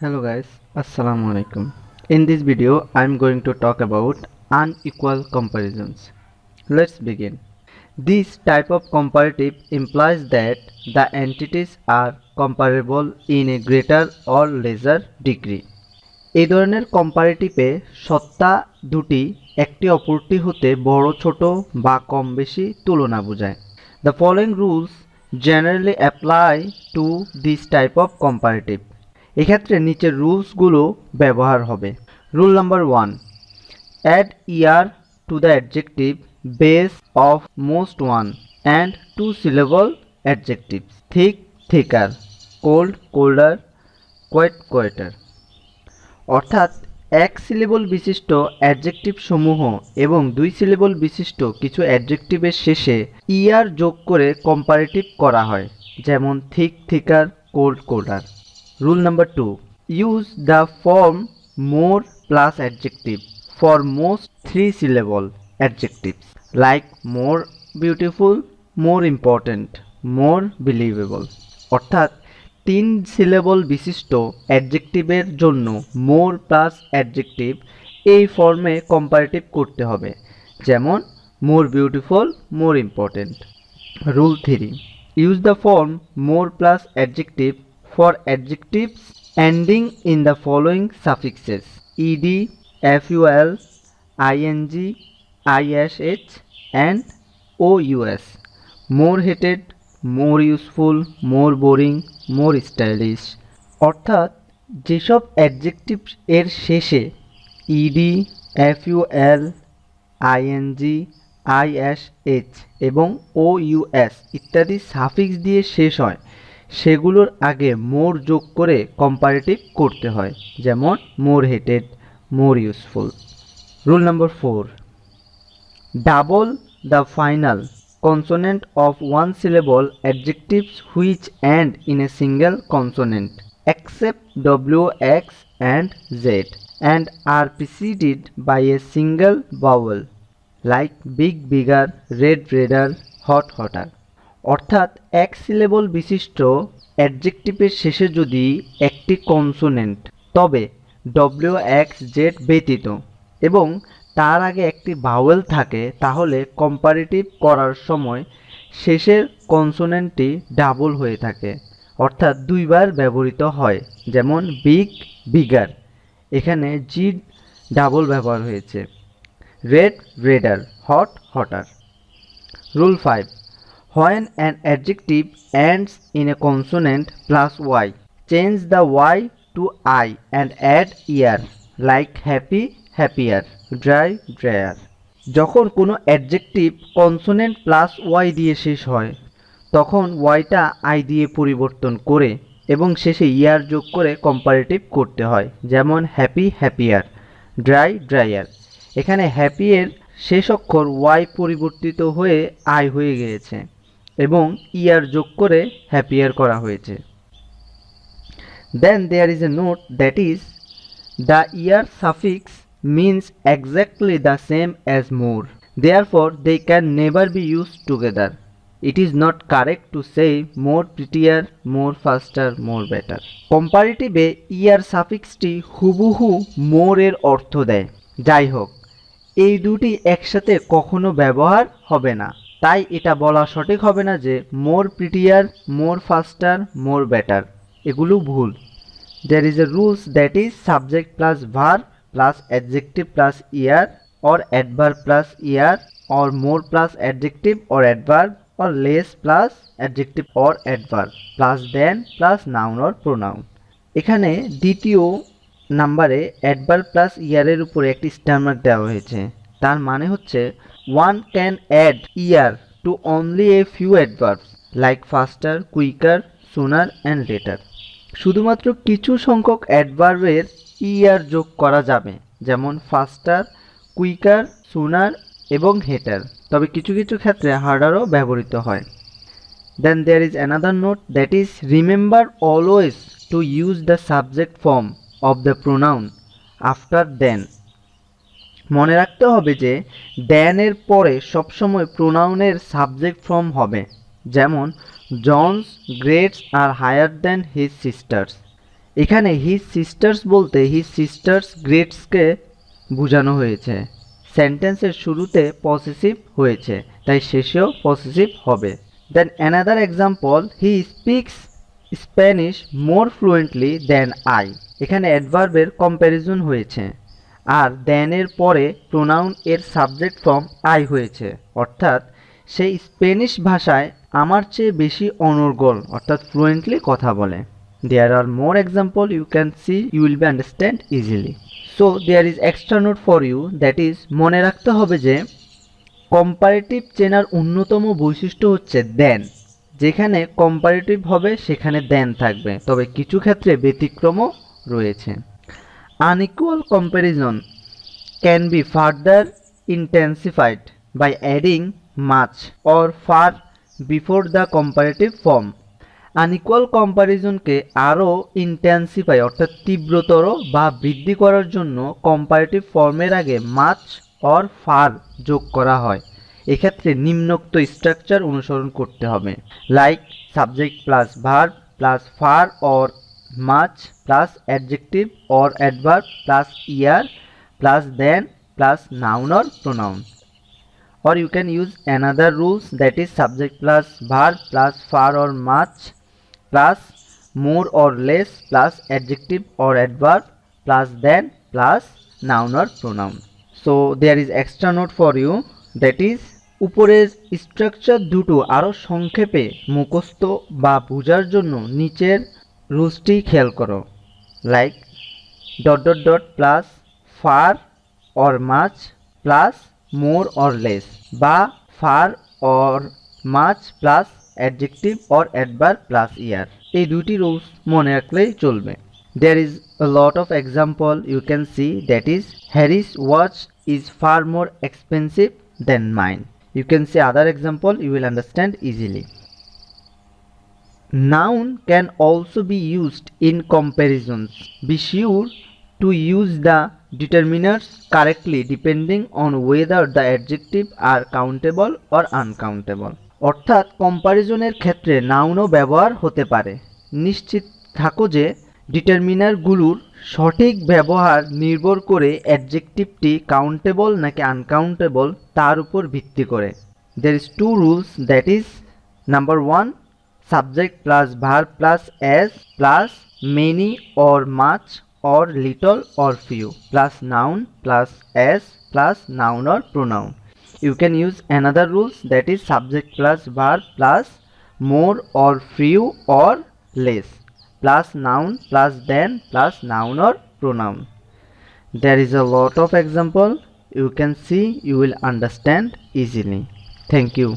Hello guys, Assalamu alaikum. In this video, I'm going to talk about unequal comparisons. Let's begin. This type of comparative implies that the entities are comparable in a greater or lesser degree. এই ধরনের কম্পারেটিভে সত্তা দুটি একটি অপরটি হতে বড় ছোট বা কম বেশি তুলনা বোঝায়। The following rules generally apply to this type of comparative. এক্ষেত্রে নিচের রুলসগুলো ব্যবহার হবে। Rule number 1, add er to the adjective base of most one and two syllable adjectives, thick thicker, cold colder, quiet quieter। অর্থাৎ এক syllable বিশিষ্ট adjective সমূহ এবং দুই সিলেবল বিশিষ্ট কিছু অ্যাডজেক্টিভের শেষে er যোগ করে কম্পারেটিভ করা হয়, যেমন thick thicker, cold colder। Rule number 2, use the form more plus adjective for most three syllable adjectives like more beautiful, more important, more believable। অর্থাৎ তিন সিলেবল বিশিষ্ট অ্যাডজেক্টিভের জন্য more plus adjective এই ফর্মে কম্পারেটিভ করতে হবে, যেমন more beautiful, more important। Rule 3, use the form more plus adjective for adjectives ending in the following suffixes ed, ful, ing, ish and ous: more hated, more useful, more boring, more stylish। অর্থাৎ যেসব adjective এর শেষে ed, ful, ing, ish এবং ous ইত্যাদি suffix দিয়ে শেষ হয় সেগুলোর আগে মোর যোগ করে কম্পারেটিভ করতে হয়, যেমন more heated, more useful. Rule number 4, double the final consonant of one syllable adjectives which end in a single consonant except w, x and z and are preceded by a single vowel like big bigger, red redder, hot hotter। অর্থাৎ এক syllable বিশিষ্ট অ্যাডজেক্টিভের শেষে যদি একটি consonant তবে W x Z ব্যতীত এবং তার আগে একটি ভাওয়েল থাকে, তাহলে কম্পারেটিভ করার সময় শেষের কনসোনেন্টটি ডাবল হয়ে থাকে, অর্থাৎ দুইবার ব্যবহৃত হয়, যেমন বিগ বিগার, এখানে জি ডাবল ব্যবহার হয়েছে। Red redder, hot hotter. Rule 5, when an adjective ends in a consonant plus y, change the y to I and add er like happy, happier, dry, drier। যখন কোনো অ্যাডজেক্টিভ কনসোনেন্ট প্লাস ওয়াই দিয়ে শেষ হয় তখন ওয়াইটা I দিয়ে পরিবর্তন করে এবং শেষে ইয়ার যোগ করে কম্পারেটিভ করতে হয়, যেমন হ্যাপি, হ্যাপিয়ার, ড্রাই, ড্রাইয়ার। এখানে হ্যাপি এর শেষ অক্ষর ওয়াই পরিবর্তিত হয়ে আই হয়ে গিয়েছে এবং ইয়ার যোগ করে হ্যাপিয়ার করা হয়েছে। Then there is a note, that is the er suffix means exactly the same as more, therefore they can never be used together। It is not correct to say more prettier, more faster, more better। কম্পারেটিভে er সাফিক্সটি হুবহু more এর অর্থ দেয়। যাই হোক, এই দুটি একসাথে কখনো ব্যবহার হবে না, তাই এটা বলা সঠিক হবে না যে মোর প্রিটিয়ার, মোর ফাস্টার, মোর বেটার, এগুলো ভুল। There is a rules, that is subject plus verb plus adjective plus er or adverb plus er or more plus adjective or adverb or less plus adjective or adverb plus than plus noun or pronoun। এখানে দ্বিতীয় নাম্বারে adverb plus ইয়ারের উপরে একটি star mark দেওয়া হয়েছে, তার মানে হচ্ছে one can add er to only a few adverbs like faster, quicker, sooner and later। শুধুমাত্র কিছু সংখ্যক অ্যাডভার্বের er যোগ করা যাবে, যেমন ফাস্টার, কুইকার, সুনার এবং হেটার, তবে কিছু কিছু ক্ষেত্রে হার্ডারও ব্যবহৃত হয়। Then there is another note, that is remember always to use the subject form of the pronoun after then। মনে রাখতে হবে যে দেন এর পরে সবসময় প্রোনাউনের সাবজেক্ট ফর্ম হবে, যেমন জনস গ্রেডস আর হায়ার দ্যান হিজ সিস্টার্স। এখানে হিজ সিস্টার্স বলতে হিজ সিস্টার্স গ্রেডসকে বোঝানো হয়েছে। সেন্টেন্সের শুরুতে পসেসিভ হয়েছে, তাই শেষেও পসেসিভ হবে। Then another example, he speaks Spanish more fluently than I. এখানে অ্যাডভার্বের কম্প্যারিজন হয়েছে, আর দেন এর পরে প্রোনাউন এর সাবজেক্ট ফর্ম আই হয়েছে, অর্থাৎ সে স্প্যানিশ ভাষায় আমার চেয়ে বেশি অনর্গল অর্থাৎ ফ্লুয়েন্টলি কথা বলে। There are more example you can see, you will be understand easily. So there is extra note for you, that is মনে রাখতে হবে যে কম্পারেটিভ চেনার অন্যতম বৈশিষ্ট্য হচ্ছে দেন। যেখানে কম্পারেটিভ হবে সেখানে দেন থাকবে, তবে কিছু ক্ষেত্রে ব্যতিক্রমও রয়েছে। Unequal comparison can be further intensified by adding much or far before the comparative form. Unequal কম্প্যারিজনকে আরও ইন্টেন্সিফাই অর্থাৎ তীব্রতর বা বৃদ্ধি করার জন্য কম্পারেটিভ ফর্মের আগে মাচ অর ফার যোগ করা হয়। এক্ষেত্রে নিম্নোক্ত স্ট্রাকচার অনুসরণ করতে হবে, like subject plus verb plus far or much plus adjective or adverb plus er plus than plus noun or pronoun. Or you can use another rules, that is subject plus verb plus far or much plus more or less plus adjective or adverb plus than plus noun or pronoun. So there is extra note for you, that is উপরের structure দুটো আরও সংক্ষেপে মুখস্থ বা বোঝার জন্য নিচের রুলসটি খেয়াল করো, like dot dot dot plus far or much plus more or less বা far or much plus adjective or adverb plus er. এই দুটি রুলস মনে রাখলেই চলবে। There is a lot of example you can see, that is Harry's watch is far more expensive than mine. You can see other example, you will understand easily. Noun can also be used in comparisons. Be sure to use the determiners correctly depending on whether the adjective are countable or uncountable. অর্থাৎ কম্পারিজনের ক্ষেত্রে নাউনও ব্যবহার হতে পারে। নিশ্চিত থাকো যে ডিটারমিনারগুলোর সঠিক ব্যবহার নির্ভর করে অ্যাডজেক্টিভটি কাউন্টেবল নাকি আনকাউন্টেবল তার উপর ভিত্তি করে। There is two rules, that is number 1, subject plus verb plus as plus many or much or little or few plus noun plus as plus noun or pronoun. You can use another rules, that is subject plus verb plus more or few or less plus noun plus then plus noun or pronoun. There is a lot of example you can see, you will understand easily. Thank you.